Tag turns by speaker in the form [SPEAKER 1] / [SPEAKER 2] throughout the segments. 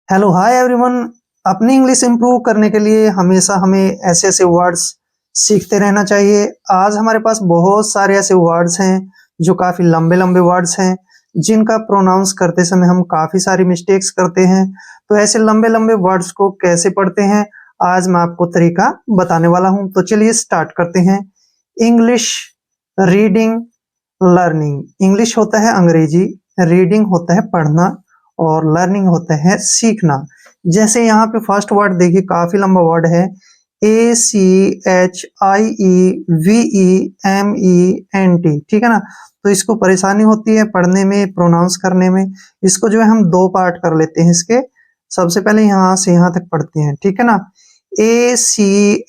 [SPEAKER 1] Hello hi everyone. अपनी English improve करने के लिए हमेशा हमें ऐसे ऐसे वर्ड्स सीखते रहना चाहिए। आज हमारे पास बहुत सारे ऐसे वर्ड्स हैं जो काफ़ी लंबे लंबे वर्ड्स हैं जिनका प्रोनाउंस करते समय हम काफ़ी सारी मिस्टेक्स करते हैं। तो ऐसे लंबे लंबे वर्ड्स को कैसे पढ़ते हैं आज मैं आपको तरीका बताने वाला हूं। तो चलिए स्टार्ट करते हैं। English reading learning. इंग्लिश होता है अंग्रेजी, रीडिंग होता है पढ़ना और लर्निंग होता है सीखना। जैसे यहाँ पे फर्स्ट वर्ड देखिए, काफी लंबा वर्ड है, ACHIEVEMENT। ठीक है ना। तो इसको परेशानी होती है पढ़ने में, प्रोनाउंस करने में। इसको जो है हम दो पार्ट कर लेते हैं इसके। सबसे पहले यहाँ से यहाँ तक पढ़ते हैं, ठीक है ना। ACHIEVE,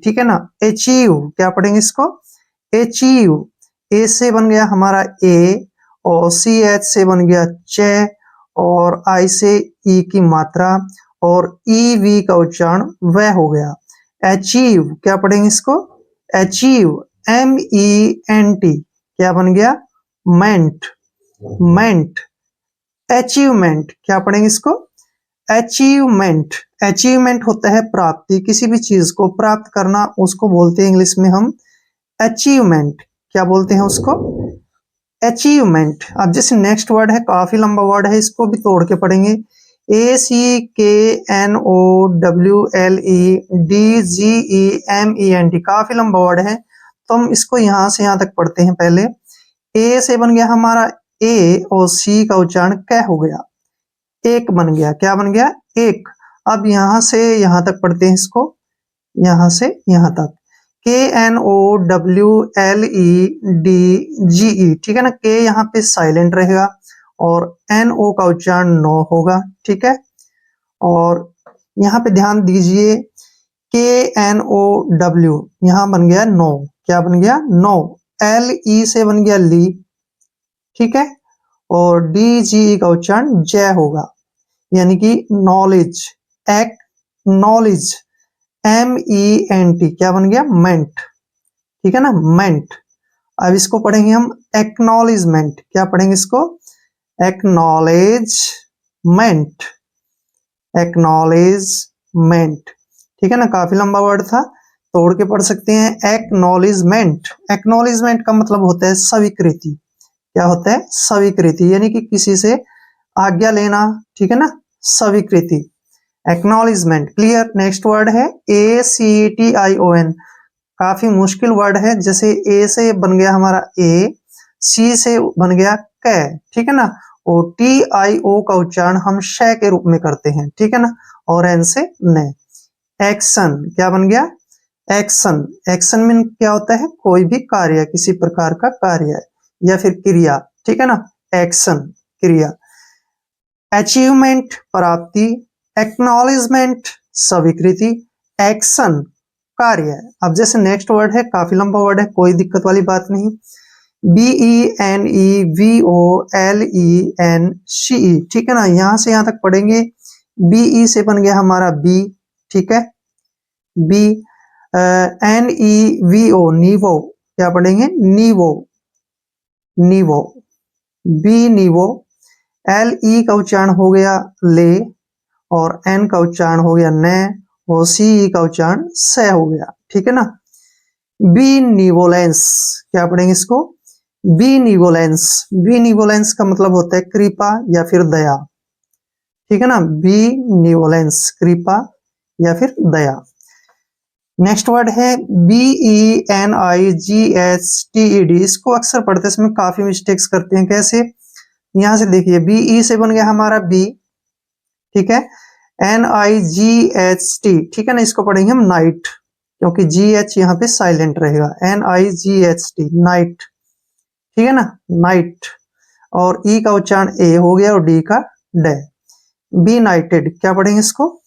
[SPEAKER 1] ठीक है ना। अचीव क्या पढ़ेंगे इसको, अचीव। ए से बन गया हमारा ए, और CH से बन गया च, और आई से ई की मात्रा, और EV का उच्चारण वह हो गया। अचीव क्या पढ़ेंगे इसको, अचीव। MENT क्या बन गया, मेंट, मेंट। अचीवमेंट क्या पढ़ेंगे इसको, अचीवमेंट। अचीवमेंट होता है प्राप्ति, किसी भी चीज को प्राप्त करना, उसको बोलते हैं इंग्लिश में हम अचीवमेंट। क्या बोलते हैं उसको, अचीवमेंट। अब जैसे नेक्स्ट वर्ड है, काफी लंबा वर्ड है, इसको भी तोड़ के पढ़ेंगे। ACKNOWLEDGEMENT, काफी लंबा वर्ड है, तो हम इसको यहां से यहां तक पढ़ते हैं। पहले ए से बन गया हमारा ए, और सी का उच्चारण कै हो गया, एक बन गया। क्या बन गया, एक। अब यहां से यहां तक पढ़ते हैं इसको, यहां से यहां तक। KNOWLEDGE, ठीक है ना। के यहाँ पे साइलेंट रहेगा और NO का उच्चारण नो होगा, ठीक है। और यहाँ पे ध्यान दीजिए, KNOW यहाँ बन गया नो, क्या बन गया, नो। LE से बन गया ली, ठीक है। और DGE का उच्चारण जय होगा, यानी कि नॉलेज, एक नॉलेज। MENT क्या बन गया, मेंट, ठीक है ना, मेंट। अब इसको पढ़ेंगे हम एक्नॉलेजमेंट। क्या पढ़ेंगे इसको, एक्नॉलेजमेंट, एक्नॉलेजमेंट, ठीक है ना। काफी लंबा वर्ड था, तोड़ के पढ़ सकते हैं। एक्नॉलेजमेंट, एक्नॉलेजमेंट का मतलब होता है स्वीकृति। क्या होता है, स्वीकृति, यानी कि किसी से आज्ञा लेना, ठीक है ना, स्वीकृति, एक्नॉलेजमेंट। क्लियर। नेक्स्ट वर्ड है ACTION, काफी मुश्किल वर्ड है। जैसे ए से बन गया हमारा ए, सी से बन गया कै, ठीक है ना। और TIO का उच्चारण हम श के रूप में करते हैं, ठीक है ना। और एन से ने। एक्शन क्या बन गया, एक्शन। एक्शन में क्या होता है, कोई भी कार्य, किसी प्रकार का कार्य या फिर क्रिया, ठीक है ना, एक्शन, क्रिया। अचीवमेंट प्राप्ति, एक्नॉलेजमेंट स्वीकृति, एक्शन कार्य। अब जैसे नेक्स्ट वर्ड है, काफी लंबा वर्ड है, कोई दिक्कत वाली बात नहीं। BENEVOLENCE, ठीक है ना। यहां से यहां तक पढ़ेंगे। BE से बन गया हमारा बी, ठीक है, बी। NEVO नीवो, क्या पढ़ेंगे, नीवो, नीवो, बी नीवो। LE का उच्चारण हो गया ले, और N का उच्चारण हो गया न, और CE का उच्चारण से हो गया, ठीक है ना। बीनिवोलेंस, क्या पढ़ेंगे इसको, बीनिवोलेंस। बीनिवोलेंस का मतलब होता है कृपा या फिर दया, ठीक है ना। बीनिवोलेंस, कृपा या फिर दया। नेक्स्ट वर्ड है BENIGHTED। इसको अक्सर पढ़ते समय काफी मिस्टेक्स करते हैं। कैसे, यहां से देखिए, BE से बन गया हमारा बी, ठीक है। NIGHT, ठीक है ना। इसको पढ़ेंगे हम नाइट, क्योंकि GH यहाँ पे साइलेंट रहेगा। NIGHT, नाइट, ठीक है ना, नाइट। और E का उच्चारण ए हो गया, और D का डे। बी नाइटेड, क्या पढ़ेंगे इसको,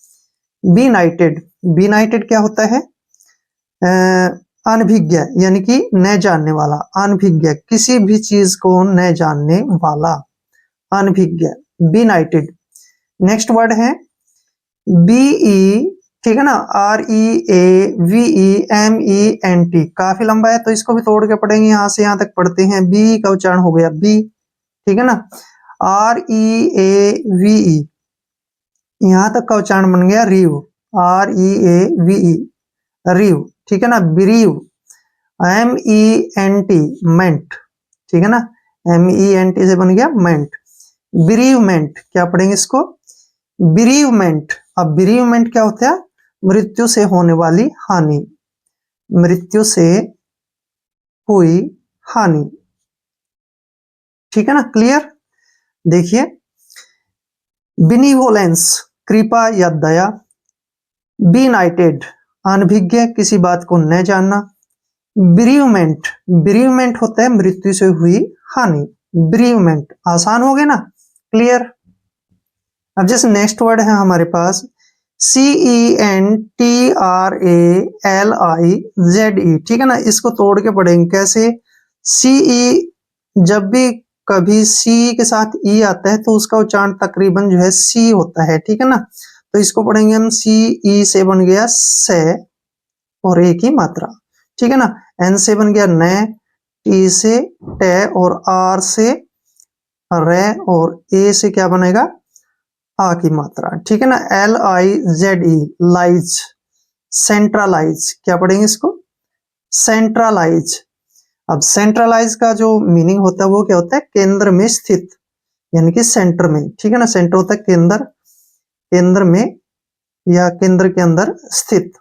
[SPEAKER 1] बी नाइटेड। बी नाइटेड क्या होता है, अनभिज्ञ, यानी कि न जानने वाला, अनभिज्ञ, किसी भी चीज को न जानने वाला, अनभिज्ञ, बी नाइटेड। नेक्स्ट वर्ड है BE, ठीक है ना, REAVEMENT, काफी लंबा है, तो इसको भी तोड़ के पढ़ेंगे। यहां से यहां तक पढ़ते हैं। बी का उच्चारण हो गया बी, ठीक है ना। REAVE, यहां तक का उच्चारण बन गया रीव, REAVE, रीव, ठीक है ना। ब्रीव, MENT, मेंट, ठीक है ना, MENT से बन गया मेंट। ब्रीवमेंट, क्या पढ़ेंगे इसको, ब्रीवमेंट। अब ब्रीवमेंट क्या होता है, मृत्यु से होने वाली हानि, मृत्यु से हुई हानि, ठीक है ना, क्लियर। देखिए, बिनिवोलेंस, कृपा या दया, बीनाइटेड, अनभिज्ञ, किसी बात को न जानना। ब्रीवमेंट, ब्रीवमेंट होता है मृत्यु से हुई हानि, ब्रीवमेंट, आसान हो गया ना, क्लियर। अब जैसे नेक्स्ट वर्ड है हमारे पास CENTRALIZE, ठीक है ना, इसको तोड़ के पढ़ेंगे कैसे। CE, जब भी कभी सी के साथ ई आता है तो उसका उच्चारण तकरीबन जो है सी होता है, ठीक है ना। तो इसको पढ़ेंगे हम, CE से बन गया से और ए की मात्रा, ठीक है ना। N से बन गया न, T से टे और R से रे और ए से क्या बनेगा, आ की मात्रा, ठीक है ना। LIZE, लाइज, सेंट्रलाइज, क्या पढ़ेंगे इसको, सेंट्रलाइज। अब सेंट्रलाइज का जो मीनिंग होता है वो क्या होता है, केंद्र में स्थित, यानी कि सेंटर में, ठीक है ना। सेंटर होता है केंद्र, केंद्र में या केंद्र के अंदर स्थित।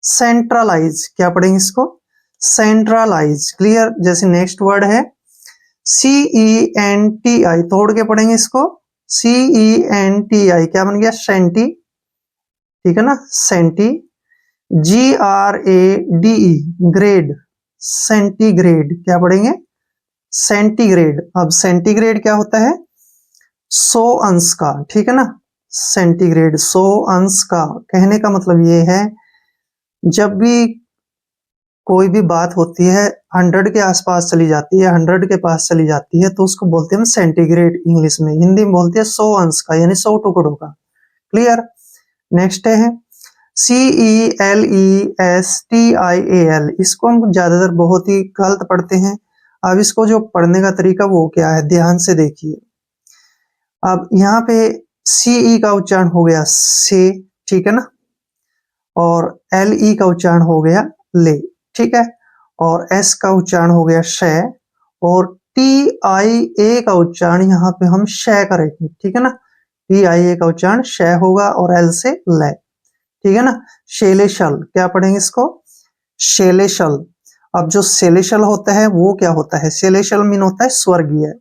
[SPEAKER 1] सेंट्रलाइज, क्या पढ़ेंगे इसको, सेंट्रलाइज, क्लियर। जैसे नेक्स्ट वर्ड है CENTI, तोड़ के पढ़ेंगे इसको, CENTI, क्या बन गया, सेंटी, ठीक है ना, सेंटी। GRADE, ग्रेड, सेंटीग्रेड, क्या पढ़ेंगे, सेंटीग्रेड। अब सेंटीग्रेड क्या होता है, 100 अंश का, ठीक है ना, सेंटीग्रेड 100 अंश का। कहने का मतलब ये है, जब भी कोई भी बात होती है 100 के आसपास चली जाती है, 100 के पास चली जाती है, तो उसको बोलते हैं सेंटीग्रेड, इंग्लिश में, हिंदी में बोलते हैं 100 अंश का, यानी 100 टुकड़ों का, क्लियर। नेक्स्ट है CELESTIAL, इसको हम ज्यादातर बहुत ही गलत पढ़ते हैं। अब इसको जो पढ़ने का तरीका वो क्या है, ध्यान से देखिए। अब यहाँ पे CE का उच्चारण हो गया से, ठीक है ना, और LE का उच्चारण हो गया ले, ठीक है, और S का उच्चारण हो गया शय, और TIA का उच्चारण यहाँ पे हम शय करेंगे, ठीक है ना। TIA का उच्चारण शय होगा और L से ले, ठीक है ना। शेलेशल, क्या पढ़ेंगे इसको, शेलेशल। अब जो सेलेशल होता है वो क्या होता है, सेलेशल मीन होता है स्वर्गीय,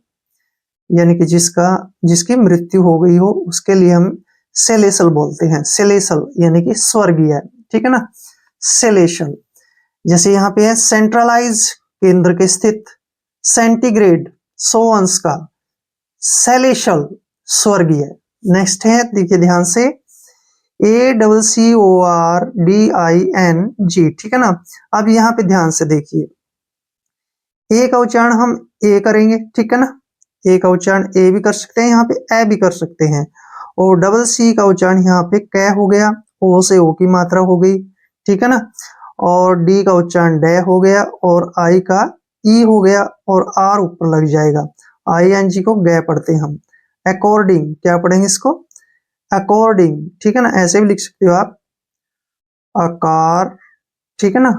[SPEAKER 1] यानी कि जिसकी मृत्यु हो गई हो उसके लिए हम सेलेशल बोलते हैं, सेलेशल यानी कि स्वर्गीय, ठीक है ना, सेलेशल। जैसे यहाँ पे है सेंट्रलाइज, केंद्र के स्थित, सेंटीग्रेड 100 अंश का, सेलेशल स्वर्गीय। नेक्स्ट है, देखिए ध्यान से, ACCORDING, ठीक है ना। अब यहाँ पे ध्यान से देखिए, ए का उच्चारण हम ए करेंगे, ठीक है ना, ए का उच्चारण ए भी कर सकते हैं, यहाँ पे ए भी कर सकते हैं। और डबल सी का उच्चारण यहाँ पे कै हो गया, ओ से ओ की मात्रा हो गई, ठीक है ना। और डी का उच्चारण डे हो गया, और आई का ई हो गया, और आर ऊपर लग जाएगा, ING को गे पढ़ते हैं हम। अकॉर्डिंग, क्या पढ़ेंगे इसको, अकॉर्डिंग, ठीक है ना, ऐसे भी लिख सकते हो आप, आकार, ठीक है ना,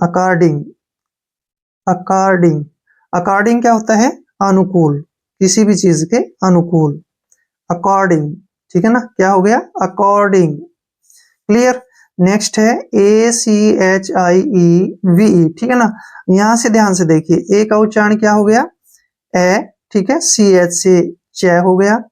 [SPEAKER 1] अकॉर्डिंग, अकॉर्डिंग, अकॉर्डिंग क्या होता है, अनुकूल, किसी भी चीज के अनुकूल, अकॉर्डिंग, ठीक है ना, क्या हो गया, अकॉर्डिंग, क्लियर। नेक्स्ट है ACHIEVE, ठीक है ना। यहां से ध्यान से देखिए, ए का उच्चारण क्या हो गया, ए, ठीक है, CH से च हो गया,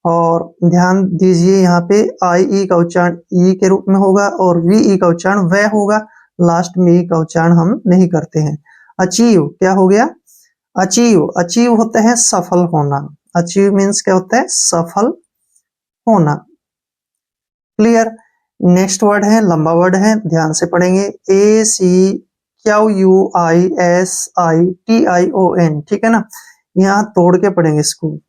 [SPEAKER 1] और ध्यान दीजिए यहाँ पे IE का उच्चारण ई के रूप में होगा, और VE का उच्चारण व होगा, लास्ट में ई का उच्चारण हम नहीं करते हैं। अचीव, क्या हो गया, अचीव, अचीव होता है सफल होना, अचीव मीन्स क्या होता है, सफल होना, क्लियर। नेक्स्ट वर्ड है, लंबा वर्ड है, ध्यान से पढ़ेंगे, ACQUISITION, ठीक है ना। यहाँ तोड़ के पढ़ेंगे इसको,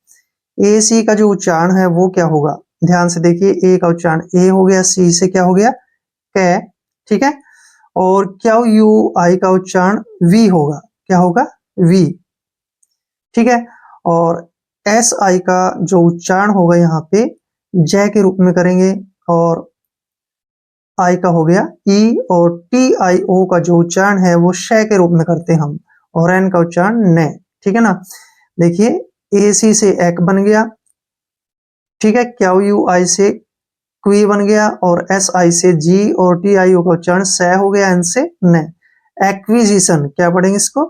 [SPEAKER 1] AC का जो उच्चारण है वो क्या होगा, ध्यान से देखिए, ए का उच्चारण ए हो गया, सी से क्या हो गया, कै, ठीक है, और QUI का उच्चारण वी होगा, क्या होगा, वी, ठीक है। और एस आई का जो उच्चारण होगा यहाँ पे जय के रूप में करेंगे, और आई का हो गया ई, और टी आई ओ का जो उच्चारण है वो शय के रूप में करते हैं हम, और एन का उच्चारण ने। ठीक है ना। देखिए ए सी से एक बन गया, ठीक है, क्यू यू आई से क्वी बन गया, और एस आई से जी, और टी आई ओ का उच्चारण स हो गया, एन से ने। एक्विजिशन क्या पढ़ेंगे इसको,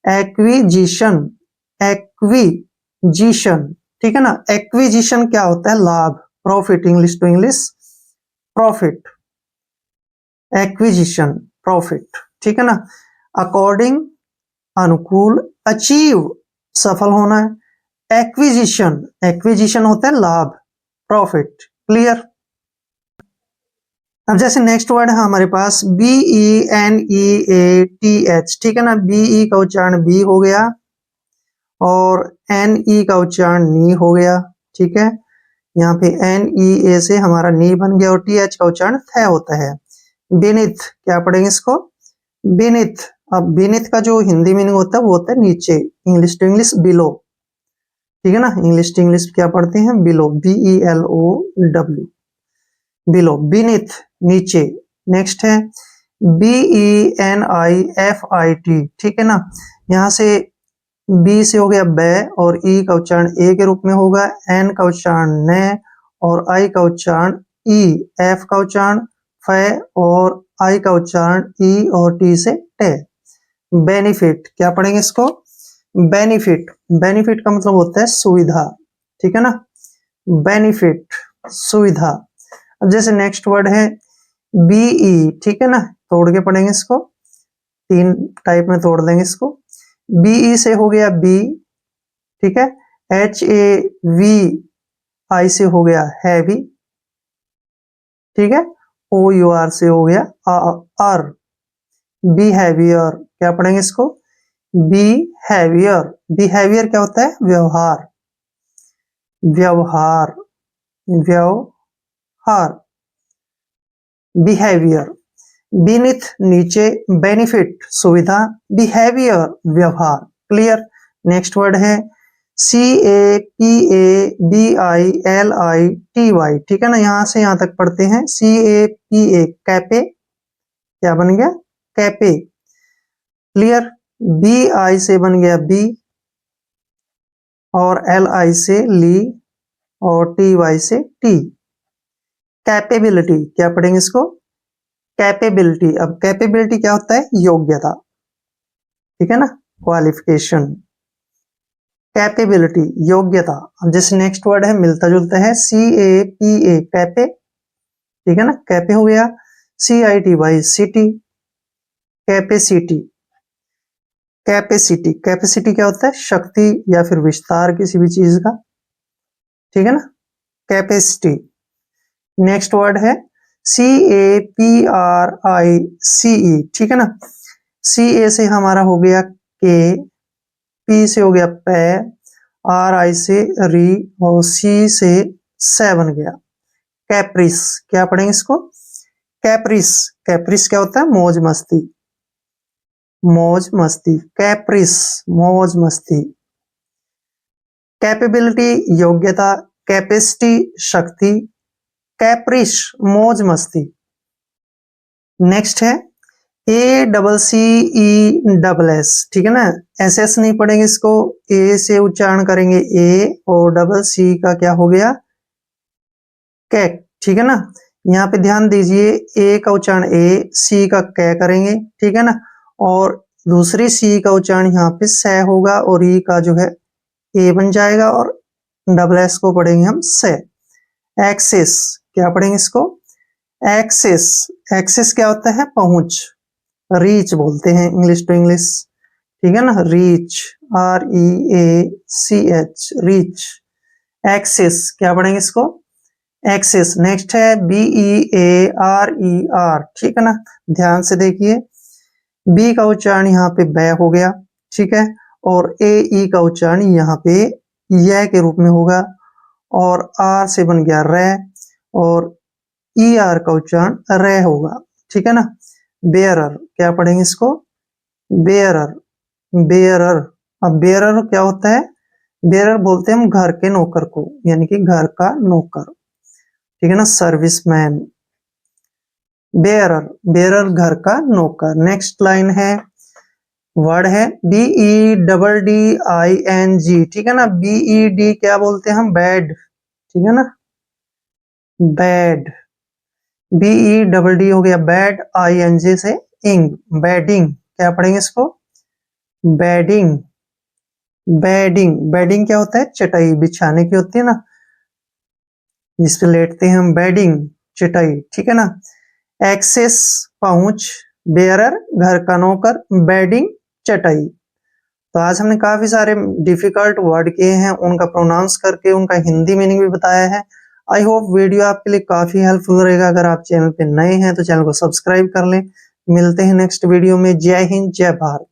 [SPEAKER 1] एक्विजिशन, एक्विजिशन। ठीक है ना। एक्विजिशन क्या होता है, लाभ, profit, English to English profit, acquisition profit. ठीक है ना। अकॉर्डिंग अनुकूल, अचीव सफल होना है, एक्विजिशन, एक्विजिशन होता है लाभ, प्रॉफिट। क्लियर। अब जैसे नेक्स्ट वर्ड है हमारे पास B E N E A T H. ठीक है ना। बी ई का उच्चारण बी हो गया, और एन ई का उच्चारण नी हो गया। ठीक है। यहाँ पे एन ई ए से हमारा नी बन गया, और टी एच का उच्चारण थ होता है। बेनिथ क्या पढ़ेंगे इसको, बेनिथ। अब बेनिथ का जो हिंदी मीनिंग होता है वो होता है नीचे, इंग्लिश टू इंग्लिश बिलो। ठीक है ना। इंग्लिश टू इंग्लिश क्या पढ़ते हैं, below, B E L O W, below, beneath नीचे। नेक्स्ट है B E N I F I T. ठीक है ना। यहाँ से बी से हो गया बै, और ई का उच्चारण ए के रूप में होगा, एन का उच्चारण ने, और आई का उच्चारण ई, एफ का उच्चारण फै, और आई का उच्चारण ई और टी से टे। बेनिफिट क्या पढ़ेंगे इसको, बेनिफिट, बेनिफिट का मतलब होता है सुविधा। ठीक है ना। बेनिफिट सुविधा। अब जैसे नेक्स्ट वर्ड है बीई। ठीक है ना। तोड़ के पढ़ेंगे इसको, तीन टाइप में तोड़ देंगे इसको। बीई से हो गया बी, ठीक है, एच ए वी आई से हो गया हैवी, ठीक है, ओ यू आर से हो गया आर, बी हैवियर क्या पढ़ेंगे इसको, बी हैवियर। बिहेवियर क्या होता है, व्यवहार, व्यवहार, व्यवहार, बिहेवियर। बीनिथ नीचे, बेनिफिट सुविधा, बिहेवियर व्यवहार। क्लियर। नेक्स्ट वर्ड है C A P A B I L I T Y. ठीक है ना। यहां से यहां तक पढ़ते हैं, सी ए पी ए कैपे, क्या बन गया, कैपे। क्लियर। बी आई से बन गया बी, और एल आई से ली, और टी वाई से टी। कैपेबिलिटी क्या पढ़ेंगे इसको, कैपेबिलिटी। अब कैपेबिलिटी क्या होता है, योग्यता। ठीक है ना, क्वालिफिकेशन। कैपेबिलिटी योग्यता। अब जैसे नेक्स्ट वर्ड है मिलता जुलता है, सी ए पी ए कैपे। ठीक है ना, कैपे हो गया, C I T Y city, capacity. Capacity, capacity क्या होता है, शक्ति या फिर विस्तार किसी भी चीज का। ठीक है ना, कैपेसिटी। नेक्स्ट वर्ड है सी ए पी आर आई सी ई। ठीक है ना। सी ए से हमारा हो गया के, पी से हो गया पै, आर आई से री, और सी से से बन गया कैप्रिस। क्या पढ़ेंगे इसको, कैप्रिस। कैप्रिस क्या होता है, मौज मस्ती, मौज मस्ती, कैप्रिस मौज मस्ती। कैपेबिलिटी योग्यता, कैपेसिटी शक्ति, कैप्रिस मौज मस्ती। नेक्स्ट है A double C E double S. ठीक है ना, एस एस नहीं पढ़ेंगे इसको, ए से उच्चारण करेंगे ए, और डबल सी का क्या हो गया, कैक। ठीक है ना। यहाँ पे ध्यान दीजिए, ए का उच्चारण ए, सी का कै करेंगे। ठीक है ना। और दूसरी सी का उच्चारण यहाँ पे से होगा, और ई का जो है ए बन जाएगा, और डबल एस को पढ़ेंगे हम से। एक्सेस क्या पढ़ेंगे इसको, एक्सेस। एक्सेस क्या होता है, पहुंच, रीच बोलते हैं इंग्लिश टू इंग्लिश। ठीक है ना, reach, R E A C H, reach. Access क्या पढ़ेंगे इसको, एक्सेस। नेक्स्ट है B E A R E R. ठीक है ना। ध्यान से देखिए, बी का उच्चारण यहाँ पे बै हो गया, ठीक है, और ए ई का उच्चारण यहाँ पे य के रूप में होगा, और आर से बन गया रे, और ई आर का उच्चारण रे होगा। ठीक है ना। बेयरर क्या पढ़ेंगे इसको, बेयरर, बेयरर। अब बेयरर क्या होता है, बेरर बोलते हैं हम घर के नौकर को, यानी कि घर का नौकर, ठीक है ना। सर्विसमैन, बेरर, बेरर घर का नौकर। नेक्स्ट लाइन है, वर्ड है BEDDING, ठीक है ना। BED क्या बोलते हैं हम, बैड, ठीक है ना, बैड। BEDD हो गया बैड, ING से इंग, बैडिंग, क्या पढ़ेंगे इसको, बैडिंग। बेडिंग, बेडिंग क्या होता है, चटाई बिछाने की होती है ना, जिसपे लेटते हैं हम, बेडिंग, चटाई, ठीक है ना। एक्सेस, पहुंच, बेयरर घर का नौकर, बेडिंग चटाई। तो आज हमने काफी सारे डिफिकल्ट वर्ड किए हैं, उनका प्रोनाउंस करके उनका हिंदी मीनिंग भी बताया है। आई होप वीडियो आपके लिए काफी हेल्पफुल रहेगा। अगर आप चैनल पे नए हैं तो चैनल को सब्सक्राइब कर लें। मिलते हैं नेक्स्ट वीडियो में। जय हिंद, जय भारत।